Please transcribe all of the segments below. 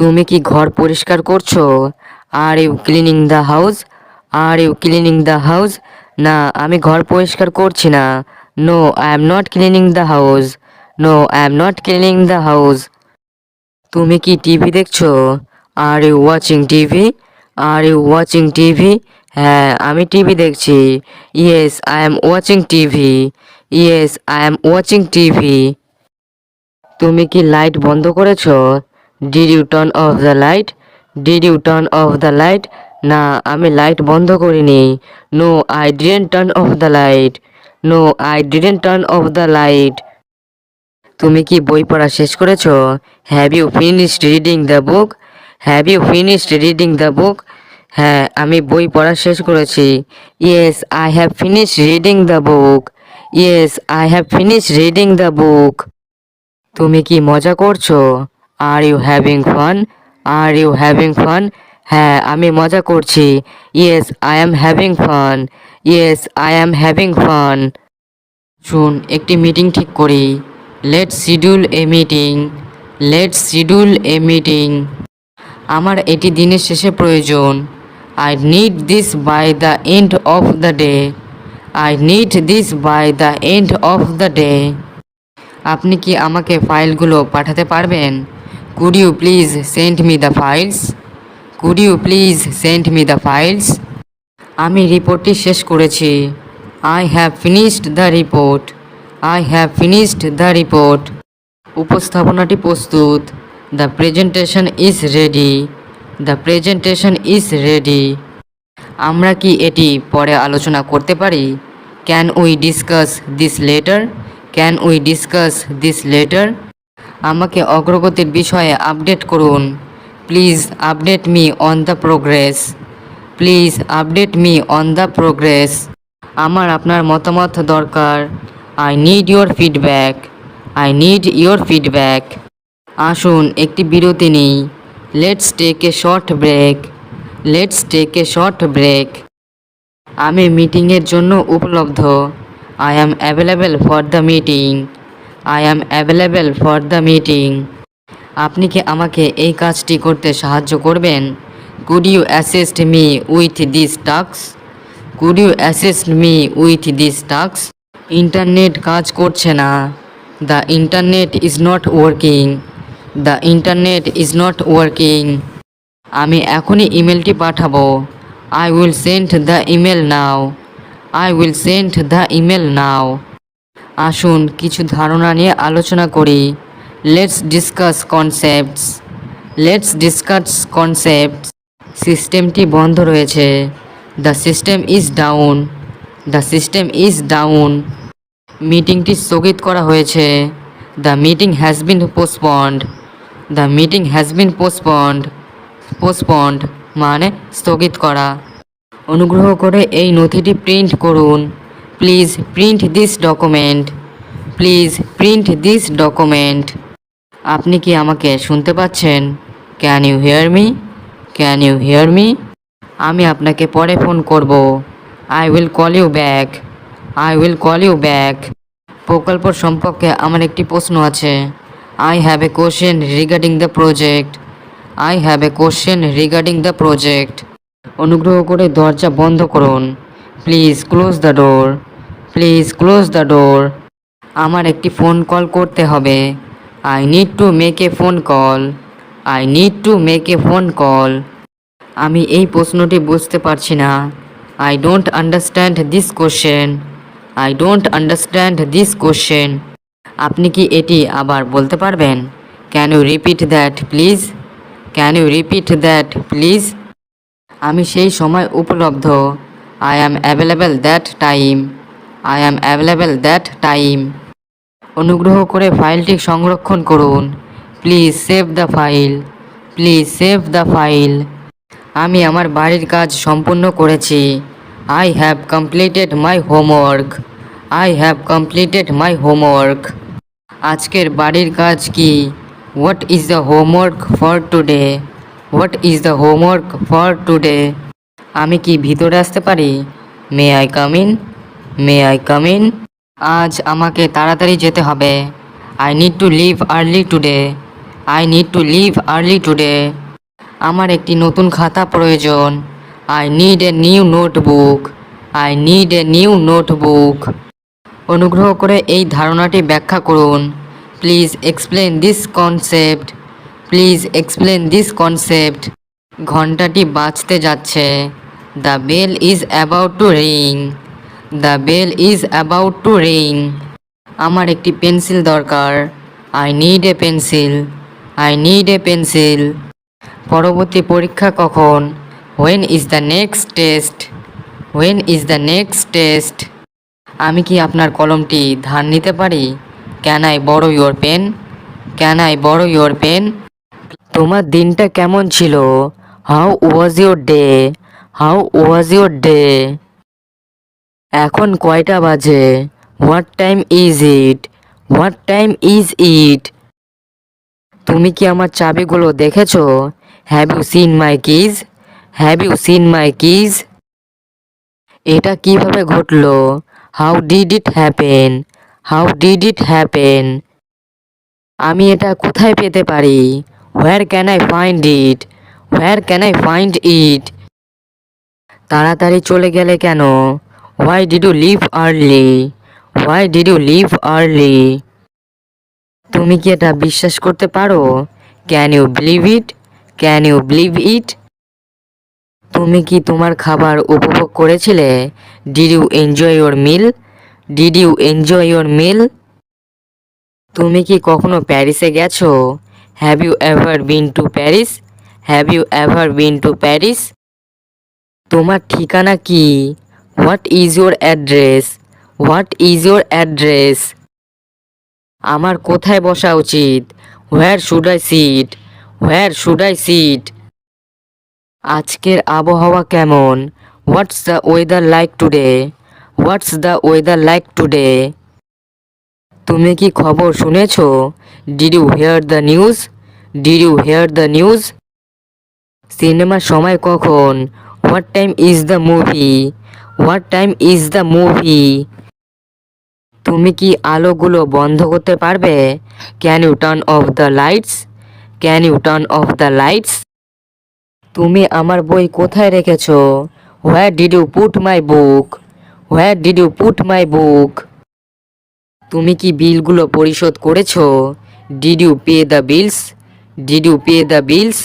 তুমি কি ঘর পরিষ্কার করছো? Are you cleaning the house? Are you cleaning the house? না, আমি ঘর পরিষ্কার করছি না। No, I am not cleaning the house. No, I am not cleaning the house. তুমি কি টিভি দেখছো? Are you watching TV? Are you watching TV? হ্যাঁ, আমি টিভি দেখছি। Yes, I am watching TV. Yes, I am watching TV. তুমি কি light বন্ধ করেছো? Did you turn off the light? Did you turn off the light? না, আমি light বন্ধ করিনি। No, I didn't turn off the light. No, I didn't turn off the light. তুমি কি বই পড়া শেষ করেছো? Have you finished reading the book? Have you finished reading the book? হ্যাঁ, আমি বই পড়া শেষ করেছি। Yes, I have finished reading the book. Yes, I have finished reading the book. তুমি কি মজা করছো? Are you having fun? Are you having fun? হ্যাঁ, আমি মজা করছি। Yes, I am having fun. Yes, I am having fun. শুন, একটি মিটিং ঠিক করি। Let's schedule a meeting. Let's schedule a meeting. আমার এটি দিনের শেষে প্রয়োজন। I need this by the end of the day. I need this by the end of the day. আপনি কি আমাকে ফাইলগুলো পাঠাতে পারবেন? Could you please send me the files? Could you please send me the files? আমি রিপোর্টটি শেষ করেছি। I have finished the report. I have finished the report. উপস্থাপনাটি প্রস্তুত। The presentation is ready. The presentation is ready. আমরা কি এটি পরে আলোচনা করতে পারি? Can we discuss this later? Can we discuss this later? আমাকে অগ্রগতির বিষয়ে আপডেট করুন। Please update me on the progress. Please update me on the progress. আমার আপনার মতামত দরকার। I need your feedback. I need your feedback. আসুন একটি বিরতি নিই। Let's take a short break. Let's take a short break. আমি মিটিংয়ের জন্য উপলব্ধ। I am available for the meeting. I am available for the meeting. আপনি কি আমাকে এই কাজটি করতে সাহায্য করবেন? Could you assist me with this task? Could you assist me with this task? Internet কাজ করছে না। The internet is not working. The internet is not working. আমি এখনই ইমেলটি পাঠাবো। I will send the email now. I will send the email now. আসুন কিছু ধারণা নিয়ে আলোচনা করি। Let's discuss concepts. Let's discuss concepts. সিস্টেমটি বন্ধ রয়েছে। The system is down. The system is down. মিটিংটি স্থগিত করা হয়েছে। The meeting has been postponed. The meeting has been postponed. Postponed মানে স্থগিত করা। অনুগ্রহ করে এই নথিটি প্রিন্ট করুন। Please print this document. Please print this document. আপনি কি আমাকে শুনতে পাচ্ছেন? Can you hear me? Can you hear me? আমি আপনাকে পরে ফোন করব। I will call you back. I will call you back. প্রকল্প সম্পর্কে আমার একটি প্রশ্ন আছে। I have a question regarding the project. I have a question regarding the project. অনুগ্রহ করে দরজা বন্ধ করুন। Please close the door. Please close the door. আমার একটি ফোন কল করতে হবে। I need to make a phone call. I need to make a phone call. আমি এই প্রশ্নটি বুঝতে পারছি না। I don't understand this question. I don't understand this question. আপনি কি এটি আবার বলতে পারবেন? Can you repeat that please? Can you repeat that please? আমি সেই সময় উপলব্ধ। I am available that time. I am available that time. অনুগ্রহ করে ফাইলটি সংরক্ষণ করুন। Please save the file. Please save the file. আমি আমার বাড়ির কাজ সম্পূর্ণ করেছি। I have completed my homework. I have completed my homework. আজকের বাড়ির কাজ কি? What is the homework for today? What is the homework for today? আমি কি ভিতরে আসতে পারি? May I come in? May I come in? আজ আমাকে তাড়াতাড়ি যেতে হবে। I need to leave early today. I need to leave early today. আমার একটি নতুন খাতা প্রয়োজন। I need a new notebook. I need a new notebook. অনুগ্রহ করে এই ধারণাটি ব্যাখ্যা করুন। Please explain this concept. Please explain this concept. ঘন্টাটি বাজতে যাচ্ছে। The bell is about to ring. The bell is about to ring. আমার একটি পেন্সিল দরকার। I need a pencil. I need a pencil. পরবর্তী পরীক্ষা কখন? When is the next test? When is the next test? আমি কি আপনার কলমটি ধার নিতে পারি? Can I borrow your pen? Can I borrow your pen? তোমার দিনটা কেমন ছিল? How was your day? How was your day? এখন কয়টা বাজে? What time is it? What time is it? তুমি কি আমার চাবিগুলো দেখেছো? Have you seen my keys? Have you seen my keys? এটা কিভাবে ঘটলো? How did it happen? How did it happen? আমি এটা কোথায় পেতে পারি? Where can I find it? Where can I find it? তাড়াতাড়ি চলে গেলে কেন? Why did you leave early? Why did you leave early? তুমি কি এটা বিশ্বাস করতে পারো? Can you believe it? Can you believe it? তুমি কি তোমার খাবার উপভোগ করেছিলে? Did you enjoy your meal? Did you enjoy your meal? তুমি কি কখনো প্যারিসে গেছো? Have you ever been to Paris? Have you ever been to Paris? তোমার ঠিকানা কি? What is your address? What is your address? আমার কোথায় বসা উচিত? Where should I sit? Where should I sit? আজকের আবহাওয়া কেমন? What's the weather like today? What's the weather like today? তুমি কি খবর শুনেছো? Did you hear the news? Did you hear the news? সিনেমার সময় কখন? What time is the movie? What time is the movie? তুমি কি আলোগুলো বন্ধ করতে পারবে? Can you turn off the lights? Can you turn off the lights? তুমি আমার বই কোথায় রেখেছো? Where did you put my book? Where did you put my book? তুমি কি বিলগুলো পরিশোধ করেছো? Did you pay the bills? Did you pay the bills?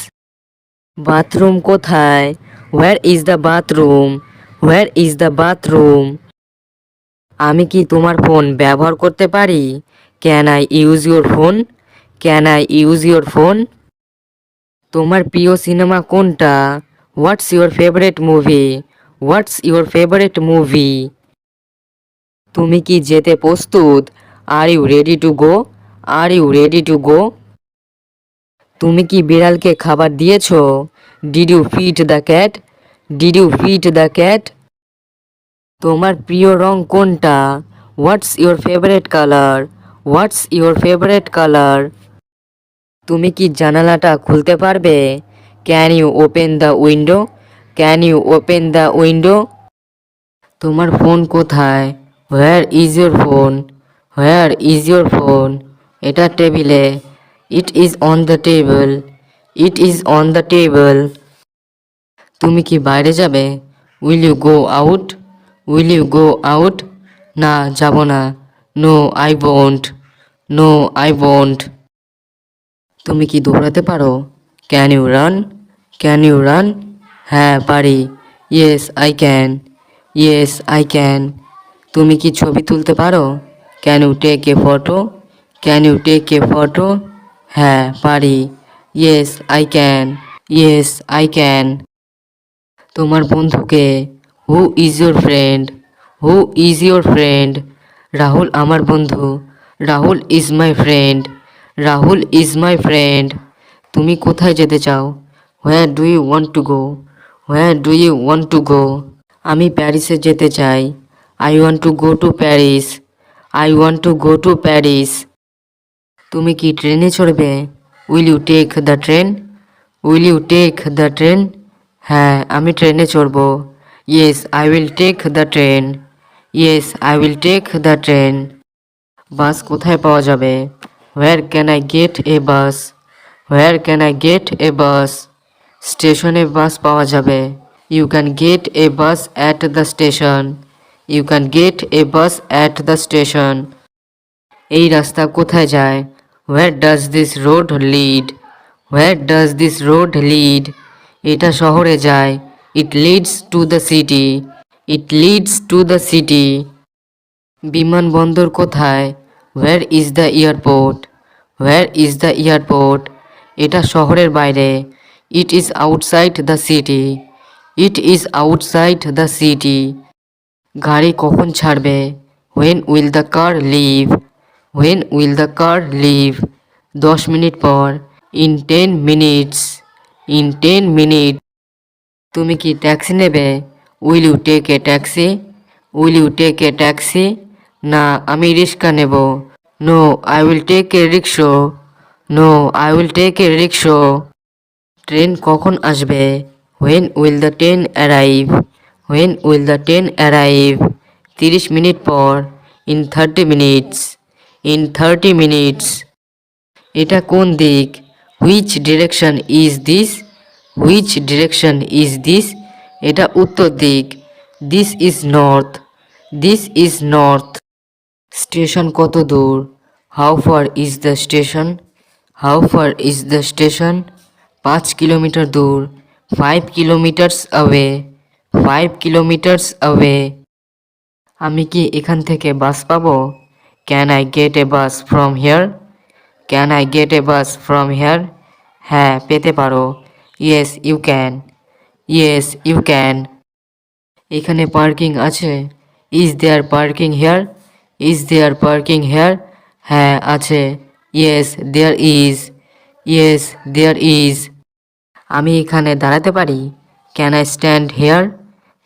Bathroom কোথায়? Where is the bathroom? Where is the bathroom? আমি কি তোমার phone ব্যবহার করতে পারি? Can I use your phone? Can I use your phone? তোমার প্রিয় সিনেমা কোনটা? What's your favourite movie? What's your favourite movie? তুমি কি যেতে প্রস্তুত? Are you ready to go? Are you ready to go? তুমি কি বিড়ালকে খাবার দিয়েছো? Did you feed the cat? Did you feed the cat? তোমার প্রিয় রং কোনটা? What's your favourite colour? What's your favourite colour? তুমি কি জানালাটা খুলতে পারবে? Can you open the window? Can you open the window? তোমার ফোন কোথায়? Where is your phone? Where is your phone? এটা টেবিলে। It is on the table. It is on the table. তুমি কি বাইরে যাবে? Will you go out? Will you go out? না, যাব না। No I won't. No I won't. তুমি কি দৌড়াতে পারো? Can you run? Can you run? হ্যাঁ, পারি। Yes I can. Yes I can. তুমি কি ছবি তুলতে পারো? Can you take a photo? Can you take a photo? হ্যাঁ, পারি। Yes I can. Yes I can. তোমার বন্ধুকে? Who is your friend? Who is your friend? Rahul আমার বন্ধু। Rahul is my friend. Rahul is my friend. তুমি কোথায় যেতে চাও? Where do you want to go? Where do you want to go? আমি প্যারিসে যেতে চাই। I want to go to Paris. I want to go to Paris. তুমি কি ট্রেনে চড়বে? Will you take the train? Will you take the train? হ্যাঁ, আমি ট্রেনে চড়ব। Yes I will take the train. Yes I will take the train. Bus কোথায় পাওয়া যাবে? Where can I get a bus? Where can I get a bus? স্টেশনে bus পাওয়া যাবে। You can get a bus at the station. You can get a bus at the station. এই রাস্তা কোথায় যায়? Where does this road lead? Where does this road lead? এটা শহরে যায়। It leads to the city. It leads to the city. বিমানবন্দর কোথায়? Where is the airport? Where is the airport? এটা শহরের বাইরে। It is outside the city. It is outside the city. গাড়ি কখন ছাড়বে? When will the car leave? When will the car leave? 10 minute পর। In 10 minutes. In 10 minute. তুমি কি taxi নেবে? Will you take a taxi? Will you take a taxi? না, আমি rickshaw নেব। No, I will take a rickshaw. No, I will take a rickshaw. Train কখন আসবে? When will the train arrive? When will the train arrive? 30 minute পর। In 30 minutes. In 30 minutes. এটা কোন দিক? Which direction is this? Which direction is this? এটা উত্তর দিক। This is north. This is north. Station কত দূর? How far is the station? How far is the station? 5 kilometre দূর। 5 কিলোমিটার্স অ্যাওয়ে। 5 kilometres away. আমি কি এখান থেকে বাস পাবো? Can I get a bus from here? Can I get a bus from here? হ্যাঁ, পেতে পারো। Yes you can. Yes you can. এখানে পার্কিং আছে? Is there parking here? Is there parking here? হ্যাঁ, আছে। Yes there is. Yes there is. আমি এখানে দাঁড়াতে পারি? Can I stand here?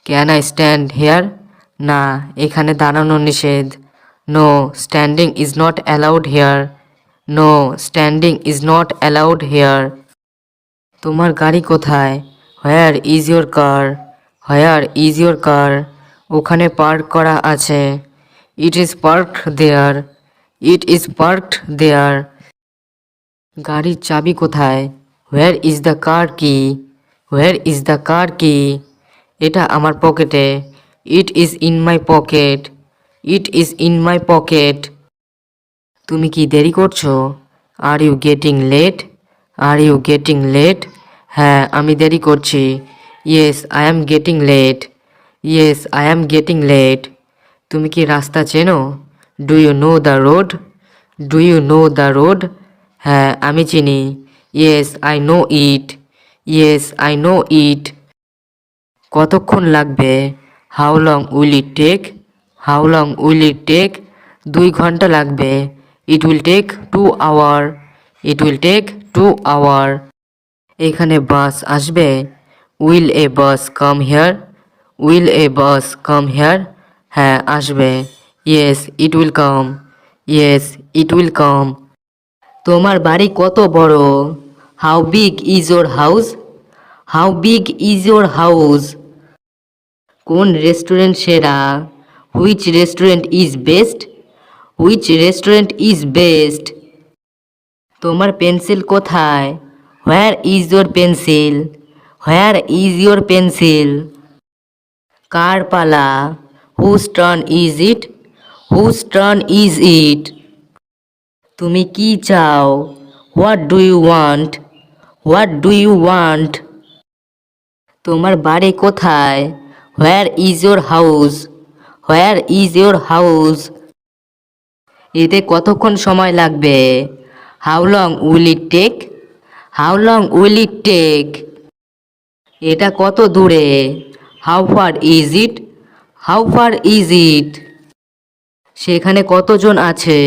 Can I stand here? না, এখানে দাঁড়ানো নিষেধ। No, standing is not allowed here. No, standing is not allowed here. তোমার গাড়ি কোথায়? Where is your car? Where is your car? ওখানে পার্ক করা আছে। It is parked there. It is parked there. গাড়ির চাবি কোথায়? হোয়ার ইজ দ্য কার কি? হোয়ার ইজ দ্য কার কি? এটা আমার পকেটে। It is in my pocket. It is in my pocket. তুমি কি দেরি করছো? Are you getting late? Are you getting late? হ্যাঁ, আমি দেরি করছি। Yes I am getting late. Yes I am getting late. তুমি কি রাস্তা চেনো? Do you know the road? Do you know the road? হ্যাঁ, আমি চিনি। Yes I know it. Yes I know it. কতক্ষণ লাগবে? How long will it take? How long will it take? 2 ঘন্টা লাগবে। It will take 2 hour. It will take 2 hour. এখানে bus আসবে? Will a bus come here? Will a bus come here? হ্যাঁ, আসবে। Yes it will come. Yes it will come. তোমার বাড়ি কত বড়? How big is your house? How big is your house? কোন restaurant সেরা? Which restaurant is best? Which restaurant is best? তোমার pencil কোথায়? Where is your pencil? Where is your pencil? কার পালা? Whose turn is it? Whose turn is it? তুমি কি চাও? What do you want? What do you want? তোমার বাড়ি কোথায়? Where is your house? Where is your house? এতে কতক্ষণ সময় লাগবে? How long will it take? How long will it take? এটা কত দূরে? How far is it? How far is it? সেখানে কতজন আছে?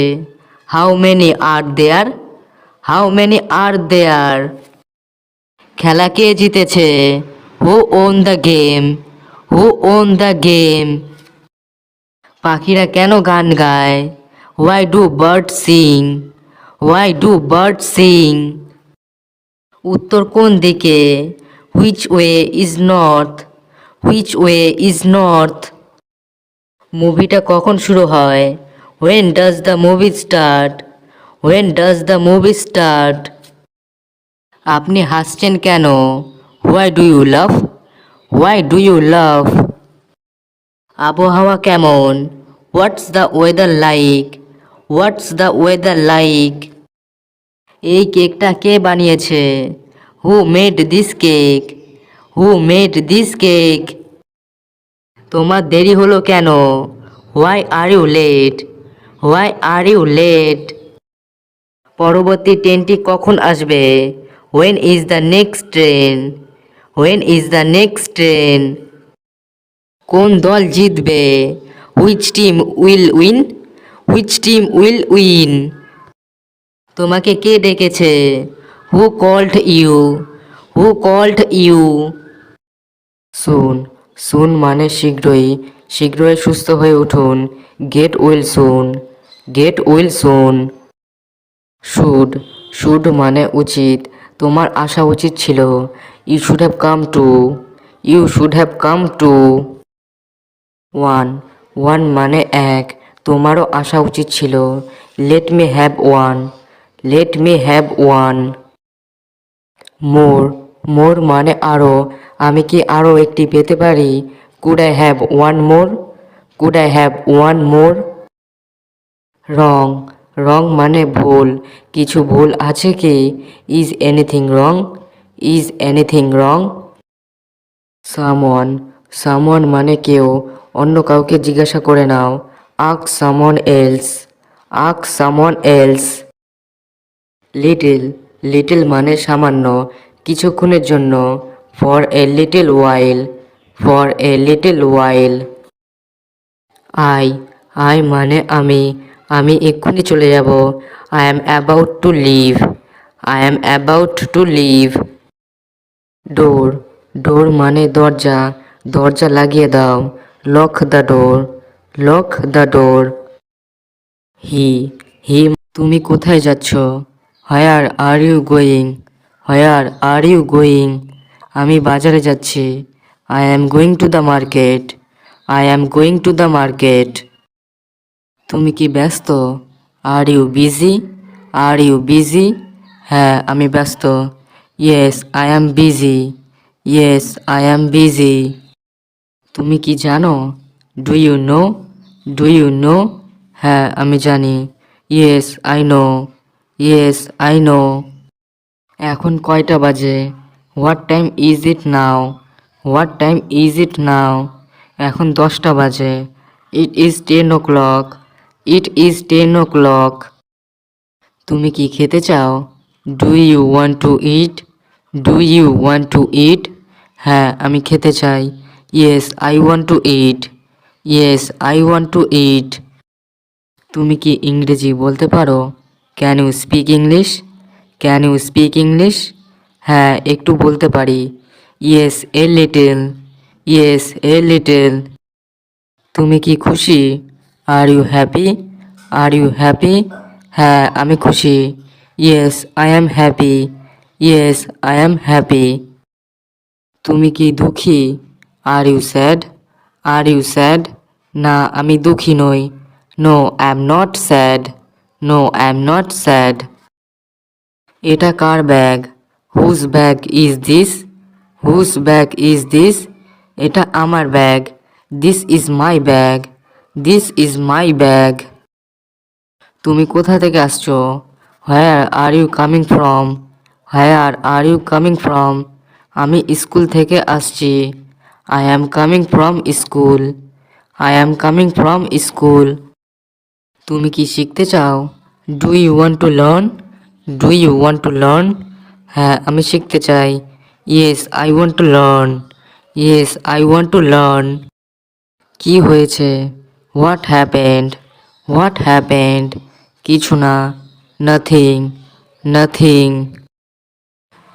How many are there? How many are there? খেলা কে জিতেছে? Who won the game? Who won the game? পাখিরা কেন গান গায়? Why do bird sing? Why do bird sing? উত্তর কোন দিকে? Which way is north? Which way is north? মুভিটা কখন শুরু হয়? When does the movie start? When does the movie start? আপনি হাসছেন কেন? Why do you love? Why do you love? আবহাওয়া কেমন? What's the weather like? What's the weather like? এই কেকটা কে বানিয়েছে? Who made this cake? Who made this cake? তোমার দেরি হলো কেন? Why are you late? Why are you late? পরবর্তী ট্রেনটি কখন আসবে? When is the next train? When is the next train? কোন দল জিতবে? Which team will win? Which team will win? তোমাকে কে ডেকেছে? Who called you? Who called you? Soon, soon মানে শীঘ্রই, শীঘ্রই সুস্থ হয়ে উঠুন। Get well soon, get well soon. Should, should মানে উচিত, তোমার আসা উচিত ছিল। You should have come too, you should have come too. One, one মানে এক, তোমারও আসা উচিত ছিল। Let me have one, let me have one. More, more মানে আরও, আমি কি আরও একটি পেতে পারি? Could I have one more? Could I have one more? Wrong, wrong মানে ভুল, কিছু ভুল আছে কি? Is anything wrong? Is anything wrong? Someone, someone মানে কেউ, অন্য কাউকে জিজ্ঞাসা করে নাও। Ask someone else, ask someone else. Little, little মানে সামান্য, কিছুক্ষণের জন্য। For a little while, for a little while. I, I মানে আমি, আমি এক্ষুনি চলে যাব। I am about to leave, I am about to leave. Door, door মানে দরজা, দরজা লাগিয়ে দাও। Lock the door, lock the door. He, he তুমি কোথায় যাচ্ছ? Where are you going? Where are you going? আমি বাজারে যাচ্ছি। I am going to the market, I am going to the market. তুমি কি ব্যস্ত? Are you busy? Are you busy? হ্যাঁ আমি ব্যস্ত। Yes I am busy, yes I am busy. তুমি কি জানো? Do you know? Do you know? হ্যাঁ আমি জানি। Yes I know, yes I know. এখন কয়টা বাজে? What time is it now? What time is it now? এখন 10টা বাজে। It is 10 o'clock, it is 10 o'clock। তুমি কি খেতে চাও? Do you want to eat? Do you want to eat? হ্যাঁ আমি খেতে চাই। Yes I want to eat, yes I want to eat. তুমি কি ইংরেজি বলতে পারো? Can you speak English? Can you speak English? হ্যাঁ একটু বলতে পারি। Yes a little, yes a little. তুমি কি খুশি? আর you happy? Are you happy? হ্যাঁ আমি খুশি। Yes I am happy, yes I am happy. তুমি কি দুঃখী? Are you sad? Are you sad? না আমি দুঃখী নই। No I am not sad, no I am not sad. এটা কার bag? Whose bag is this? Whose bag is this? এটা আমার bag. This is my bag, this is my bag. তুমি কোথা থেকে আসছো? Where are you coming from? Where are you coming from? আমি school থেকে আসছি। I am coming from school, I am coming from school. তুমি কি শিখতে চাও? Do you want to learn? Do you want to learn? হ্যাঁ আমি শিখতে চাই। Yes I want to learn, yes I want to learn. কি হয়েছে? What happened? What happened? কিছু না। Nothing, nothing.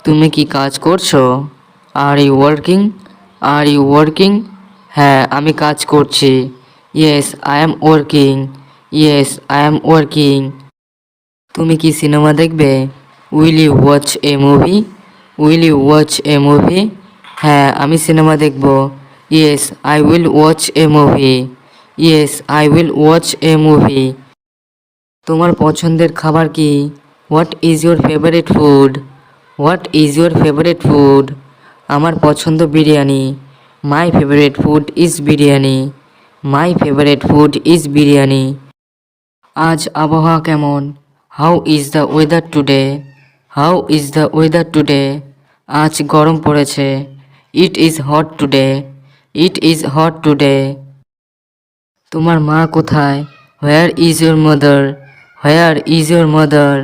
তুমি কি কাজ করছো? Are you working? Are you working? হ্যাঁ আমি কাজ করছি। Yes I am working, yes I am working. তুমি কি সিনেমা দেখবে? Will you watch a movie? Will you watch a movie? হ্যাঁ আমি সিনেমা দেখব। Yes I will watch a movie, yes I will watch a movie. তোমার পছন্দের খাবার কি? What is your favourite food? What is your favourite food? আমার পছন্দ biryani. My favourite food is biryani. My favourite food is biryani. আজ আবহাওয়া কেমন? How is the weather today? How is the weather today? আজ গরম পড়েছে। It is hot today. It is hot today. তোমার মা কোথায়? Where is your mother? Where is your mother?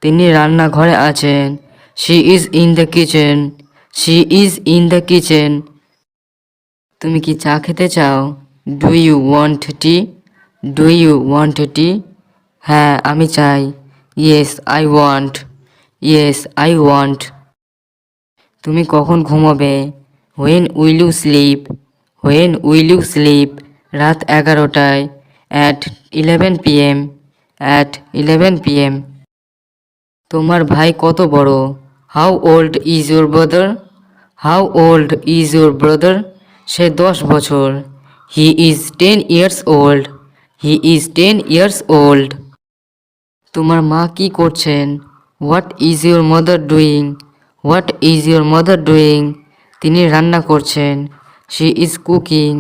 তিনি রান্নাঘরে আছেন। She is in the kitchen. She is in the kitchen. তুমি কি চা খেতে চাও? Do you want tea? Do you want tea? হ্যাঁ আমি চাই। Yes I want. Yes I want. তুমি কখন ঘুমাবে? When will you sleep? When will you sleep? রাত 11টায়। At 11 PM। At 11 PM। তোমার ভাই কত বড়? How old is your brother? How old is your brother? সে 10 বছর। He is 10 years old. He is 10 years old. তোমার মা কি করছেন? What is your mother doing? What is your mother doing? তিনি রান্না করছেন। She is cooking.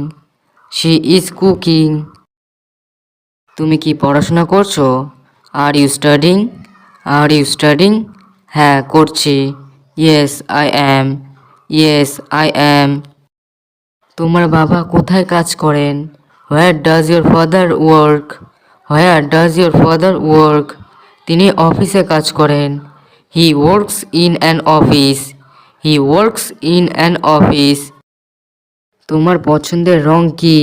She is cooking. তুমি কি পড়াশোনা করছো? Are you studying? Are you studying? হ্যাঁ করছি। Yes I am. Yes I am. তোমার বাবা কোথায় কাজ করেন? Where does your father work? Where does your father work? তিনি অফিসে কাজ করেন। He works in an office. He works in an office. তোমার পছন্দের রং কি?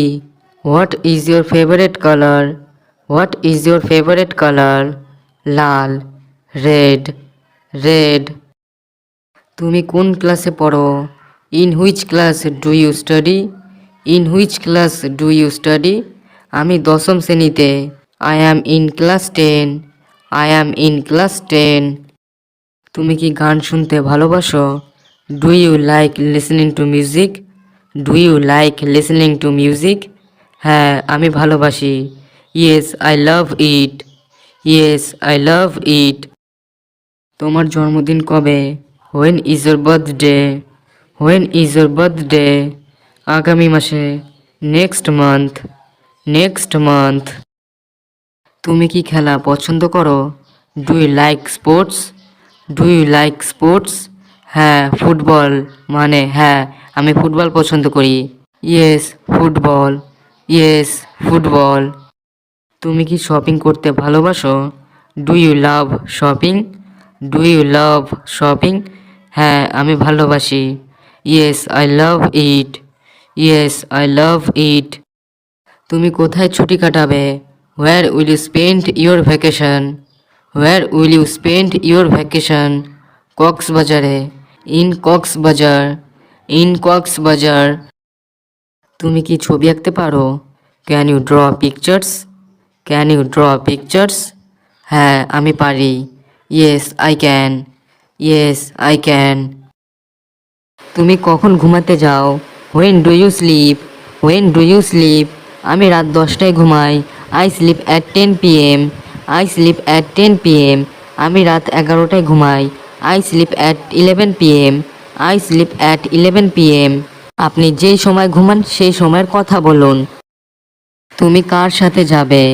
What is your favourite colour? What is your favourite colour? লাল। রেড। রেড। তুমি কোন ক্লাসে পড়ো? In which class do you study? In which class do you study? আমি 10ম শ্রেণীতে। I am in class 10। I am in class 10। তুমি কি গান শুনতে ভালোবাসো? Do you like listening to music? Do you like listening to music? হ্যাঁ আমি ভালোবাসি। Yes I love it. Yes I love it. তোমার জন্মদিন কবে? When is your birthday? When is your birthday? আগামী মাসে। Next month. Next month. তুমি কি খেলা পছন্দ করো? Do you like sports? Do you like sports? হ্যাঁ ফুটবল। মানে হ্যাঁ আমি ফুটবল পছন্দ করি। Yes football. Yes football. তুমি কি শপিং করতে ভালোবাসো? Do you love shopping? Do you love shopping? হ্যাঁ আমি ভালোবাসি। Yes I love it. Yes I love ইট। তুমি কোথায় ছুটি কাটাবে? Where will you spend your vacation? Where will you spend your vacation? কক্সবাজারে। ইন কক্সবাজার। ইন কক্সবাজার। তুমি কি ছবি আঁকতে পারো? Can you draw pictures? Can you draw pictures? হ্যাঁ আমি পারি। Yes I can. Yes I can. তুমি কখন ঘুমাতে যাও? When do you sleep? When do you sleep? আমি রাত 10টায় ঘুমাই। I sleep at 10 PM। I sleep at 10 PM। আমি রাত 11টায় ঘুমাই। I sleep at 11 PM। I sleep at 11 PM। আপনি যেই সময় ঘুমান সেই সময়ের কথা বলুন। তুমি কার সাথে যাবে?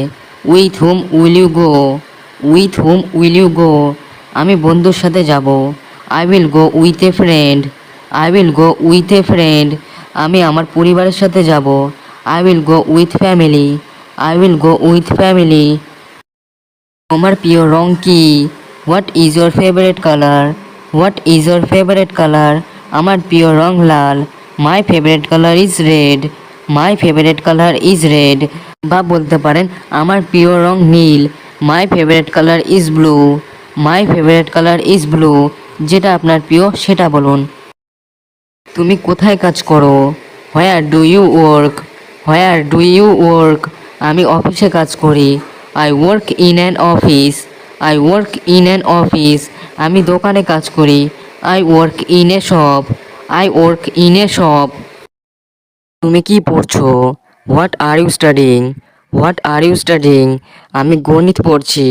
With whom will you go? With whom will you go? আমি বন্ধুর সাথে যাব। I will go with a friend. I will go with a friend. আমি আমার পরিবারের সাথে যাব। I will go with family. I will go with family. তোমার প্রিয় রং কি? What is your favourite colour? What is your favourite colour? আমার প্রিয় রং লাল। My favourite colour is red. My favourite colour is red. বা বলতে পারেন আমার প্রিয় রং নীল। My favourite colour is blue. My favourite colour is blue. যেটা আপনার প্রিয় সেটা বলুন। তুমি কোথায় কাজ করো? Where do you work? Where do you work? আমি অফিসে কাজ করি। I work in an office. I work in an office. আমি দোকানে কাজ করি। I work in a shop. I work in a shop. তুমি কি পড়ছো? What are you studying? What are you studying? আমি গণিত পড়ছি।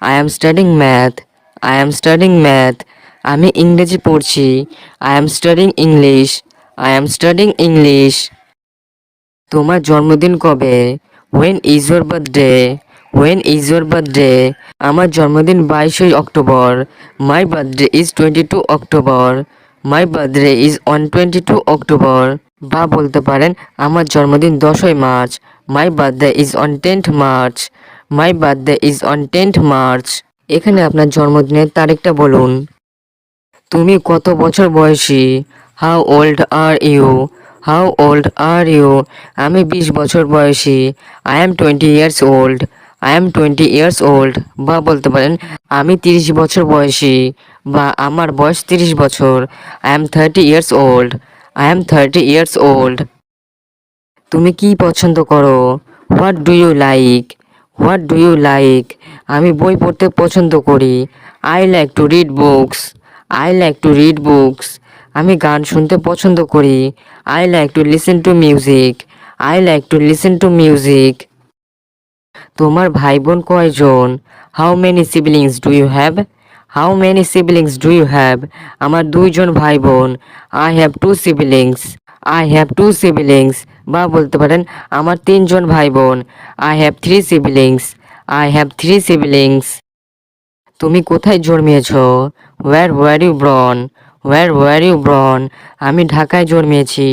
I am studying math. I am studying math. আমি ইংরেজি পড়ছি। I am studying English. I am studying English. তোমার জন্মদিন কবে? When is your birthday? When is your birthday? আমার জন্মদিন 22 October. My birthday is 22 October. My birthday is on 22 October. বা বলতে পারেন আমার জন্মদিন 10ই মার্চ। My birthday is on 10th March. My birthday is on 10th March. এখানে আপনার জন্মদিনের তারিখটা বলুন। তুমি কত বছর বয়সী? How old are you? How old are you? আমি 20 বছর বয়সী। I am 20 years old. I am 20 years old. বা বলতে পারেন আমি 30 বছর বয়সী, বা আমার বয়স 30 বছর। I am 30 years old. I am 30 years old. তুমি কি পছন্দ করো? What do you like? What do you like? আমি বই পড়তে পছন্দ করি। I like to read books. I like to read books. আমি গান শুনতে পছন্দ করি। I like to listen to music. I like to listen to music. তোমার ভাই বোন কয়জন? How many siblings do you have? How many siblings do you have? আমার 2জন ভাই বোন। I have 2 siblings. I have 2 siblings. বা বলতে পারেন আমার 3জন ভাই বোন। I have 3 siblings. I have 3 siblings. তুমি কোথায় জন্মেছ? Were you born? Were you born? আমি ঢাকায় জন্মেছি।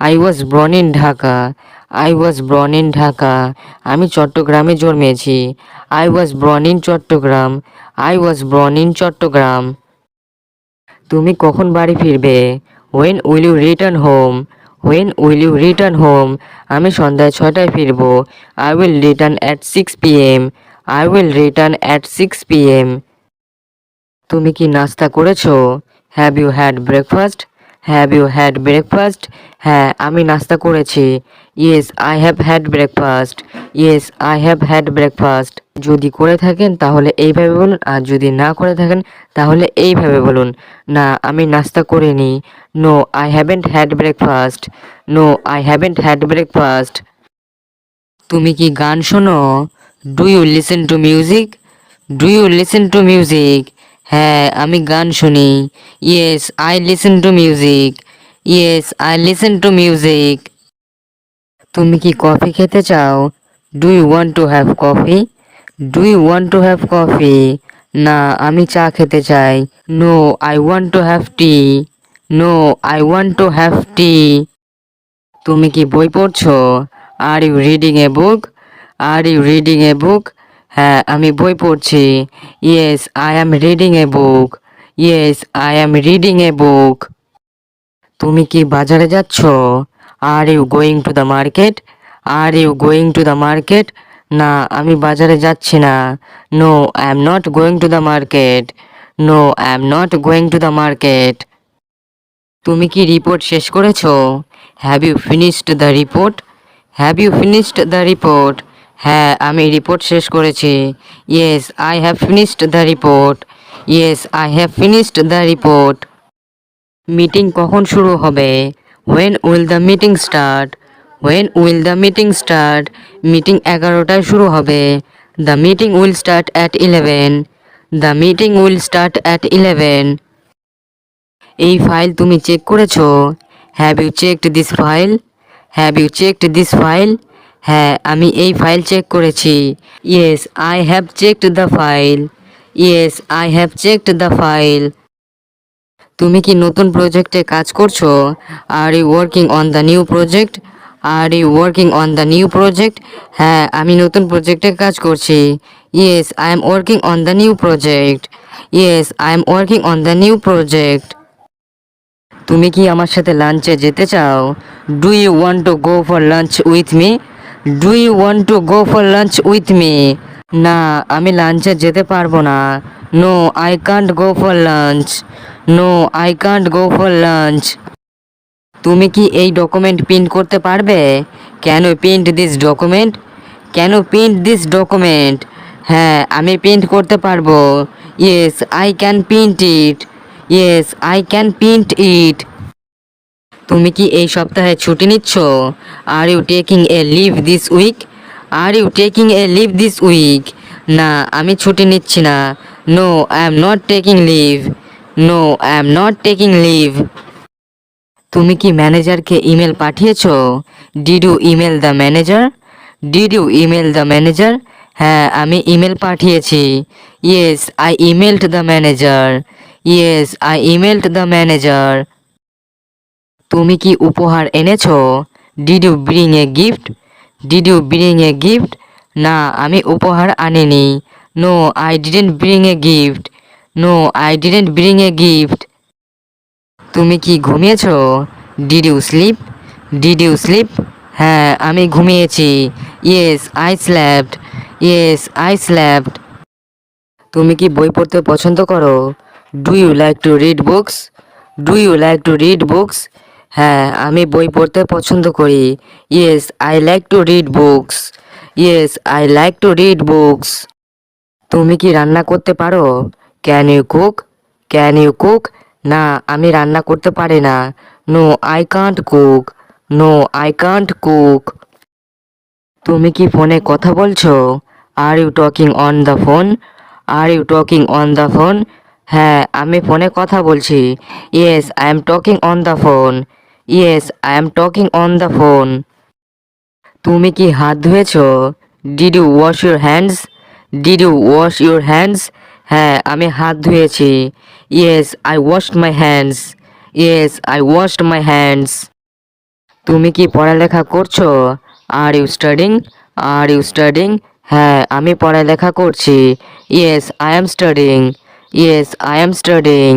I was born in Dhaka. I was born in Dhaka. আমি চট্টগ্রামে জন্মেছি। I was born in Chittagong. I was born in Chittagong. তুমি কখন বাড়ি ফিরবে? When will you return home? When will you return home? আমি সন্ধ্যায় 6টায় ফিরব। I will return at 6 p.m. I will return at 6 p.m. তুমি কি নাস্তা করেছো? Have you had breakfast? Have you had breakfast? হ্যাঁ আমি নাস্তা করেছি। Yes I have had breakfast. Yes I have had breakfast. যদি করে থাকেন তাহলে এইভাবে বলুন, আর যদি না করে থাকেন তাহলে এইভাবে বলুন। না আমি নাস্তা করিনি। No I haven't had breakfast. No I haven't had breakfast. তুমি কি গান শোনো? Do you listen to music? Do you listen to music? হ্যাঁ আমি গান শুনি। Yes I listen to music. Yes I listen to music. তুমি কি কফি খেতে চাও? Do you want to have coffee? Do you want to have coffee? না আমি চা খেতে চাই। No I want to have T. No I want to have tea. তুমি কি বই পড়ছো? Are you reading a book? Are you reading a book? হ্যাঁ আমি বই পড়ছি। Yes I am reading a book. Yes I am reading a book. তুমি কি বাজারে যাচ্ছ? Are you going to the market? Are you going to the market? না আমি বাজারে যাচ্ছি না। No I am not going to the market. No I am not going to the market. তুমি কি রিপোর্ট শেষ করেছো? Have you finished the report? Have you finished the report? হ্যাঁ আমি রিপোর্ট শেষ করেছি। Yes I have finished the report. Yes I have finished the report. Meeting কখন শুরু হবে? When will the meeting start? When will the meeting start? Meeting 11টায় শুরু হবে। The meeting will start at 11। The meeting will start at 11। এই file তুমি check করেছো? Have you checked this file? Have you checked this file? হ্যাঁ আমি এই file check করেছি। Yes I have checked the file. Yes I have checked the file. তুমি কি নতুন প্রজেক্টে কাজ করছো? Are you working on the new project? Are you working on the new project? হ্যাঁ আমি নতুন প্রজেক্টে কাজ করছি। Yes I am working on the new project. Yes I am working on the new project. তুমি কি আমার সাথে লাঞ্চে যেতে চাও? Do you want to go for lunch with me? Do you want to go for lunch with me? না আমি লাঞ্চে যেতে পারবো না। No I can't go for lunch. No I can't go for lunch. তুমি কি এই ডকুমেন্ট প্রিন্ট করতে পারবে? Can you print this document? Can you print this document? হ্যাঁ আমি প্রিন্ট করতে পারবো। Yes I can print it. Yes I can print it. তুমি কি এই সপ্তাহে ছুটি নিচ্ছ? Are you taking a leave this week? Are you taking a leave this week? না আমি ছুটি নিচ্ছি না। No I am not taking leave. No I am not taking leave. তুমি কি ম্যানেজারকে ইমেল পাঠিয়েছো? Did you email the manager? Did you email the manager? হ্যাঁ আমি ইমেল পাঠিয়েছি। Yes I emailed the manager. Yes I emailed the manager. তুমি কি উপহার এনেছো? Did you bring a gift? Did you bring a gift? না আমি উপহার আনিনি। No I didn't bring a gift. No I didn't bring a gift. তুমি কি ঘুমিয়েছো? Did you sleep? Did you sleep? হ্যাঁ আমি ঘুমিয়েছি। Yes I slept. Yes I slept. তুমি কি বই পড়তে পছন্দ করো? Do you like to read books? Do you like to read books? হ্যাঁ আমি বই পড়তে পছন্দ করি। Yes I like to read books. Yes I like to read books. তুমি কি রান্না করতে পারো? Can you cook? Can you cook? না আমি রান্না করতে পারি না। No I can't cook. No I can't cook. তুমি কি ফোনে কথা বলছো? Are you talking on the phone? Are you talking on the phone? হ্যাঁ আমি ফোনে কথা বলছি। Yes I am talking on the phone. Yes I am talking on the phone. তুমি কি হাত ধুয়েছো? Did you wash your hands? Did you wash your hands? হ্যাঁ আমি হাত ধুয়েছি। Yes I washed my hands. Yes I washed my hands. তুমি কি পড়ালেখা করছো? Are you studying? Are you studying? হ্যাঁ আমি পড়ালেখা করছি। Yes I am studying. Yes I am studying.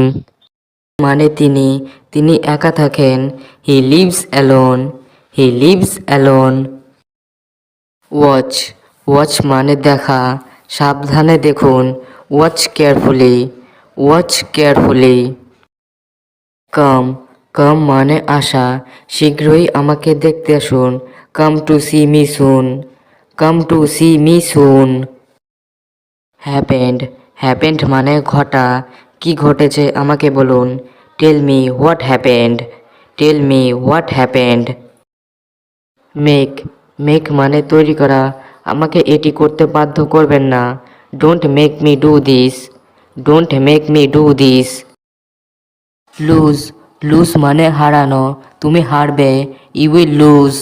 মানে তিনি, তিনি একা থাকেন। He lives alone. He lives alone. Watch, watch মানে দেখা। সাবধানে দেখুন। Watch carefully. Watch carefully. Come, come মানে আসা। শীঘ্রই আমাকে দেখতে আসুন। Come to see me soon. Come to see me soon. Happened, happened মানে ঘটা। কি ঘটেছে আমাকে বলুন। Tell me what happened. Tell me what happened. Make, make মানে তৈরি করা। আমাকে এটি করতে বাধ্য করবেন না। Don't make me do this. Don't make me do this. Lose, lose মানে হারানো। তুমি হারবে। You will loose.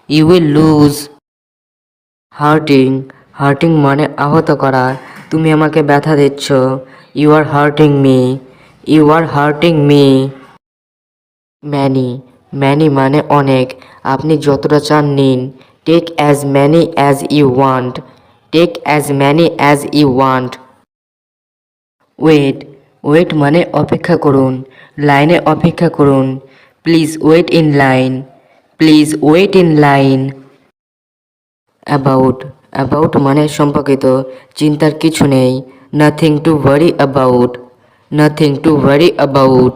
You will lose. Hurting, hurting মানে আহত করা। তুমি আমাকে ব্যথা দিচ্ছ। You are hurting me. You are hurting me. Many, many মানে অনেক। আপনি যতটা চান নিন। Take as many as you want. Take as many as you want. Wait, wait মানে অপেক্ষা করুন। লাইনে অপেক্ষা করুন। Please wait in line. Please wait in line. About, about মানে সম্পর্কিত। চিন্তার কিছু নেই। Nothing to worry about. Nothing to worry about.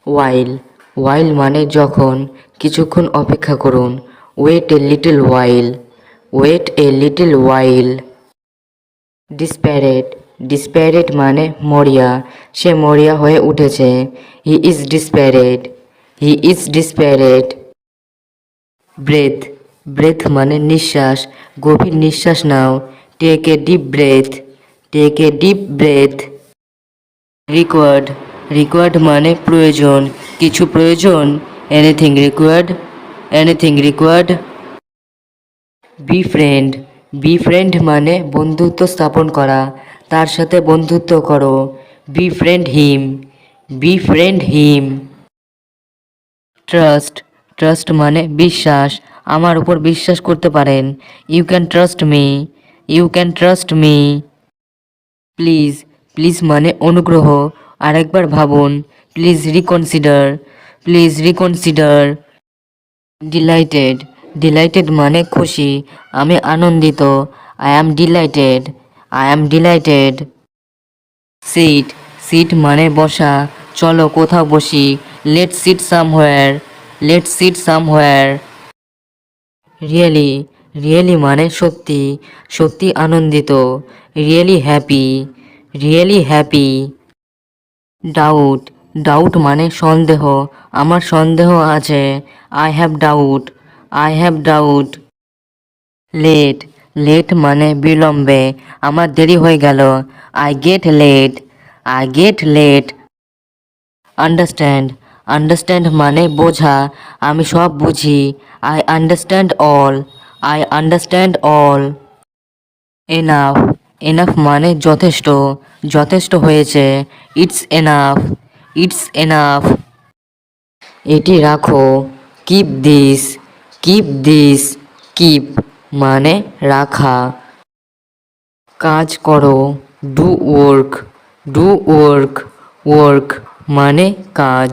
While, while মানে যখন। কিছুক্ষণ অপেক্ষা করুন। Wait a little while. Wait a little while. Desperate, desperate মানে মরিয়া। সে মরিয়া হয়ে উঠেছে। He is desperate. He is desperate. Breath, breath মানে নিঃশ্বাস। গভীর নিঃশ্বাস নাও। Take a deep breath. Take a deep breath. Required, required মানে প্রয়োজন। কিছু প্রয়োজন। Anything required. Anything required. Befriend, befriend মানে বন্ধুত্ব স্থাপন করা। তার সাথে বন্ধুত্ব করো। B friend him. Be friend him. Trust, trust মানে বিশ্বাস। আমার উপর বিশ্বাস করতে পারেন। You can trust me. You can trust me. Please, please মানে অনুগ্রহ। আরেকবার ভাবুন। Please reconsider. Please reconsider. Delighted, delighted মানে খুশি। আমি আনন্দিত। I am delighted. I am delighted. Sit, sit মানে বসা। চলো কোথাও বসি। Let's sit somewhere. Let's sit somewhere. Really, really মানে সত্যি। সত্যি আনন্দিত। Really happy. Really happy. Doubt, doubt মানে সন্দেহ। আমার সন্দেহ আছে। I have doubt. I have doubt. Late, late মানে বিলম্বে। আমার দেরি হয়ে গেল। I get late. I get late. Understand, understand মানে বোঝা, আমি সব বুঝি। I understand all, I understand all. Enough, enough মানে যথেষ্ট, যথেষ্ট হয়েছে। It's enough, it's enough. এটি রাখো, keep this, keep this. Keep মানে রাখা। কাজ করো, do work, do work. Work মানে কাজ।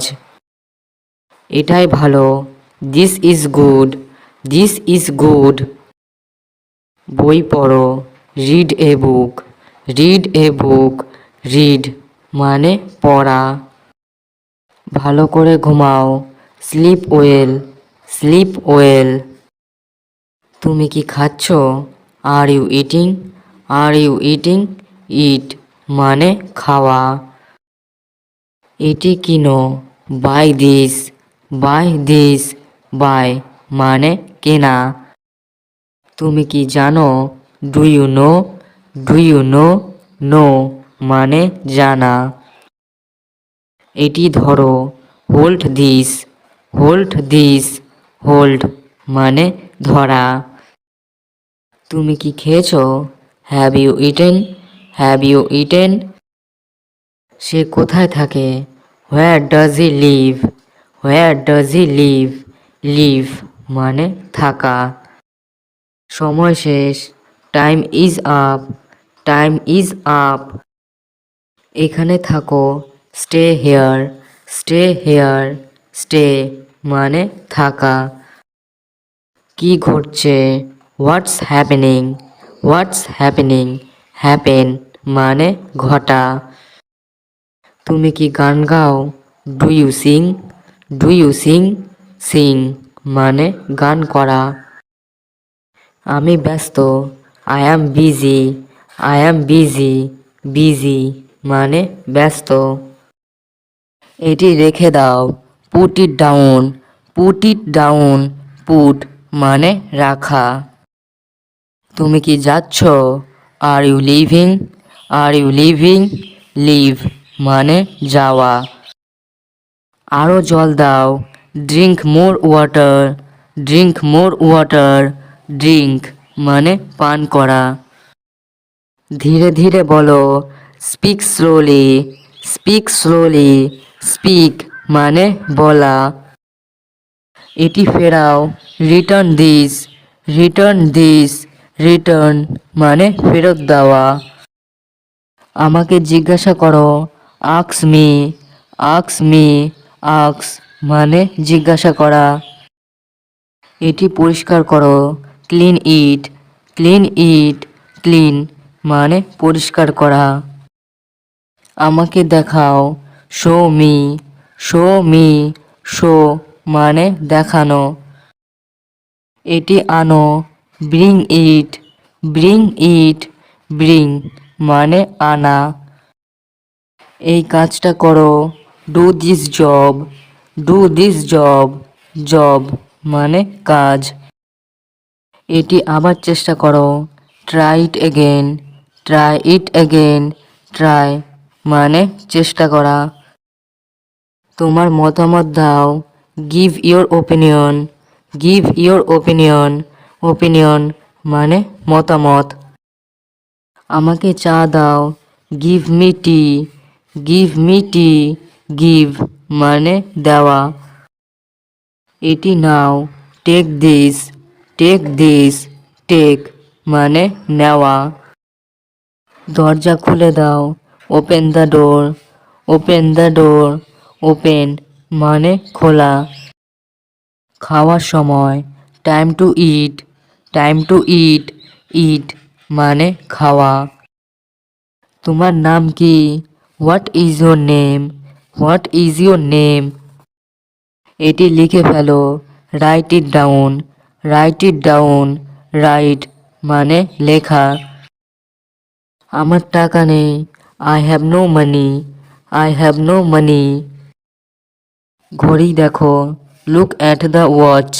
এটাই ভালো, this is good, this is good. বই পড়ো, read a book, read a book. Read মানে পড়া। ভালো করে ঘুমাও, স্লিপ ওয়েল, স্লিপ ওয়েল। তুমি কি খাচ্ছ? Are you eating, are you eating. Eat মানে খাওয়া। এটি কিনো, buy this, buy this. Buy মানে কেনা। তুমি কি জানো? Do you know, do you know. Know মানে জানা। এটি ধরো, hold this, hold this. Hold মানে ধরা। তুমি কি খেয়েছো? Have you eaten, have you eaten. সে কোথায় থাকে? Where does he live, where does he live. Live মানে থাকা। সময় শেষ, time is up, time is up. এখানে থাকো, stay here, stay here. Stay মানে থাকা। কি ঘটছে? What's happening, what's happening. Happen মানে ঘটা। তুমি কি গান গাও? Do you sing, do you sing. Sing মানে গান করা। আমি ব্যস্ত, I am busy, I am busy. Busy মানে ব্যস্ত। এটি রেখে দাও, put it down, put it down. Put মানে রাখা। তুমি কি যাচ্ছ? Are you leaving, are you leaving. Leave মানে যাওয়া। আরও জল দাও, drink more water, drink more water. Drink মানে পান করা। ধীরে ধীরে বলো, speak slowly, speak slowly. Speak মানে বলা। এটি ফেরাও, return this, return this. Return মানে ফেরত দেওয়া। আমাকে জিজ্ঞাসা করো, আক্স মি, আক্স মি। আক্স মানে জিজ্ঞাসা করা। এটি পরিষ্কার করো, clean it, clean it. Clean মানে পরিষ্কার করা। আমাকে দেখাও, show me, show me. Show মানে দেখানো। এটি আনো, bring it, bring it. Bring মানে আনা। এই কাজটা করো, do this job, do this job. Job মানে কাজ। এটি আবার চেষ্টা করো, try it again, try it again. Try মানে চেষ্টা করা। তোমার মতামত দাও, give your opinion, give your opinion. Opinion মানে মতামত। আমাকে চা দাও, give me tea, give me tea. Give মানে দেওয়া। এটি নাও, take this, take this. Take মানে নেওয়া। দরজা খুলে দাও, open the door, open the door. Open মানে খোলা। খাওয়ার সময়, time to eat, time to eat. Eat মানে খাওয়া। তোমার নাম কি? What is your name, what is your name. এটি লিখে ফেলো, write it down, write it down. Write মানে লেখা। আমার টাকা নেই, I have no money, I have no money. ঘড়ি দেখো, look at the watch,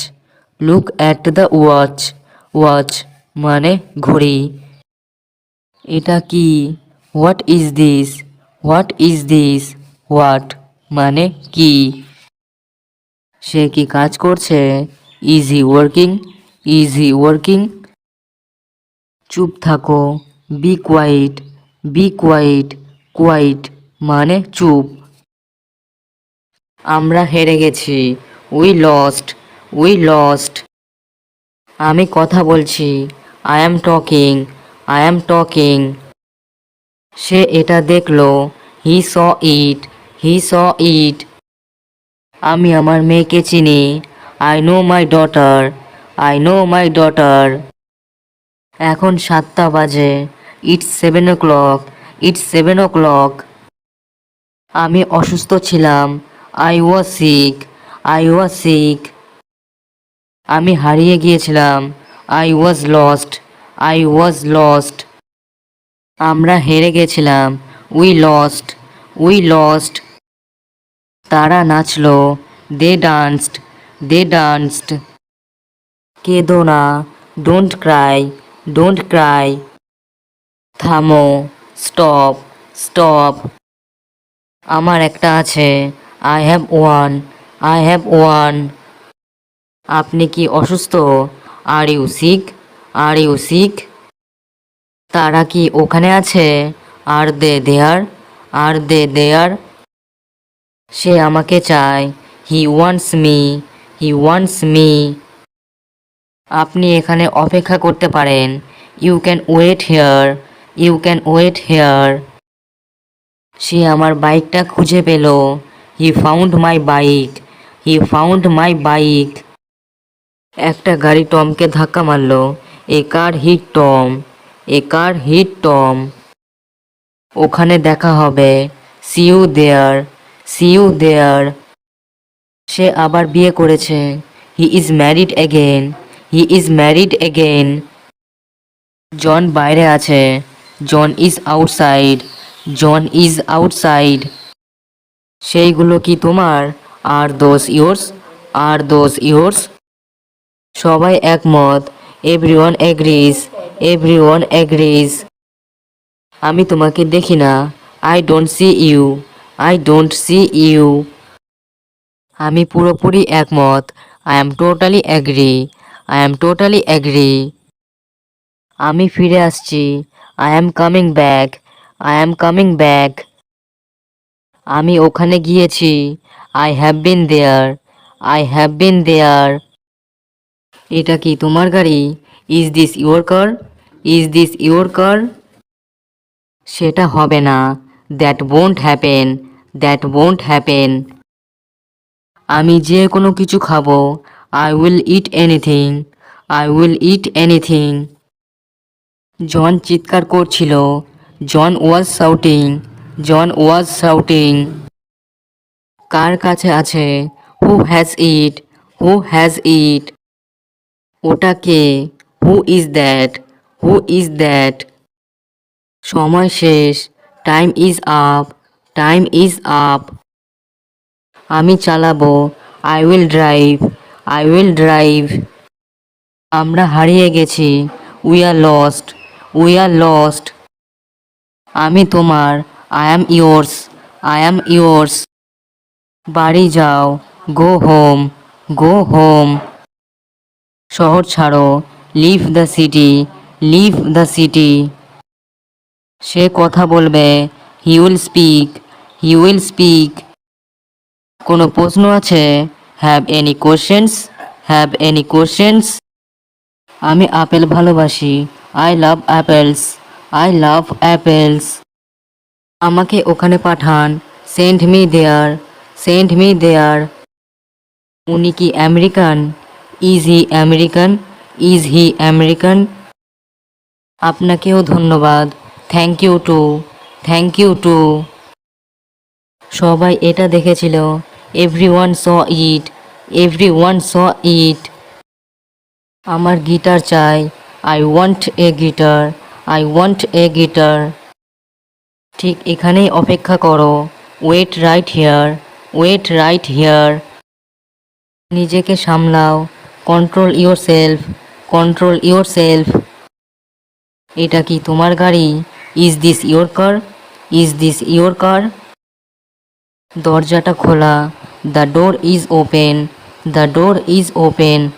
look at the watch. Watch মানে ঘড়ি। এটা কি? What is this, what is this? What মানে কি? সে কি কাজ করছে? Is he working? Is he working? চুপ থাকো। Be quiet. Be quiet. Quiet মানে চুপ। আমরা হেরে গেছি। We lost. We lost. আমি কথা বলছি। I am talking. I am talking. সে এটা দেখলো। হি স ইট। হি স ইট। আমি আমার মেয়েকে চিনি। I know my daughter. I know my daughter. এখন 7টা বাজে। It's 7 o'clock। It's 7 o'clock। আমি অসুস্থ ছিলাম। I was sick. I was sick. আমি হারিয়ে গিয়েছিলাম। I was lost. I was lost. আমরা হেরে গেছিলাম। We lost. We lost. তারা নাচলো। They danced. They danced. কেঁদো না। Don't cry. Don't cry. থামো। স্টপ। স্টপ। আমার একটা আছে। I have one. I have one. আপনি কি অসুস্থ? Are you sick? Are you sick? তারা কি ওখানে আছে? আর দে দেয়ার? আর দে দেয়ার? সে আমাকে চায়। He wants me. He wants me. আপনি এখানে অপেক্ষা করতে পারেন। You can wait here. You can wait here. সে আমার বাইকটা খুঁজে পেল। He found my bike. He found my bike. একটা গাড়ি টমকে ধাক্কা মারল। A car hit Tom. A car hit Tom. ওখানে দেখা হবে। See you there. See you there. সে আবার বিয়ে করেছে। He is married again. He is married again. জন বাইরে আছে। John is outside. John is outside. সেইগুলো কি তোমার? Are those yours? Are those yours? সবাই একমত। Everyone agrees. Everyone agrees. আমি তোমাকে দেখি না। I don't see you. I don't see you. আমি পুরোপুরি একমত। I am totally agree. I am totally agree. আমি ফিরে আসছি। I am coming back. I am coming back. আমি ওখানে গিয়েছি। I have been there. I have been there. এটা কি তোমার গাড়ি? Is this your car? Is this your car? সেটা হবে না। That won't happen. That won't happen. আমি যে কোনো কিছু খাবো। I will eat anything. I will eat anything. John চিৎকার করছিল। জন ওয়াজ শাউটিং। জন ওয়াজ শাউটিং। কার কাছে আছে? Who has it? Who has it? ওটা কে? Who is that? Who is that? সময় শেষ। Time is up. Time is up. আমি চালাবো। I will drive. I will drive. আমরা হারিয়ে গেছি। We are lost. We are lost. আমি তোমার। I am yours. I am yours. বাড়ি যাও। Go home. Go home. শহর ছাড়ো। Leave the city. Leave the city. সে কথা বলবে। He will speak. He will speak. কোনো প্রশ্ন আছে? Have any questions? Have any questions? আমি আপেল ভালোবাসি। I love apples. I love apples. আমাকে ওখানে পাঠান। Send me there. Send me there. উনি কি American? Is he American? Is he American? আপনাকেও ধন্যবাদ। Thank you too. Thank you too. সবাই এটা দেখেছিল। Everyone saw it. Everyone saw it. আমার গিটার চাই। I want a guitar. I want a guitar. ঠিক এখানেই অপেক্ষা করো। Wait right here. Wait right here. নিজেকে সামলাও। Control yourself. Control yourself. এটা কি তোমার গাড়ি? Is this your car? Is this your car? দরজাটা খোলা। The door is open. The door is open.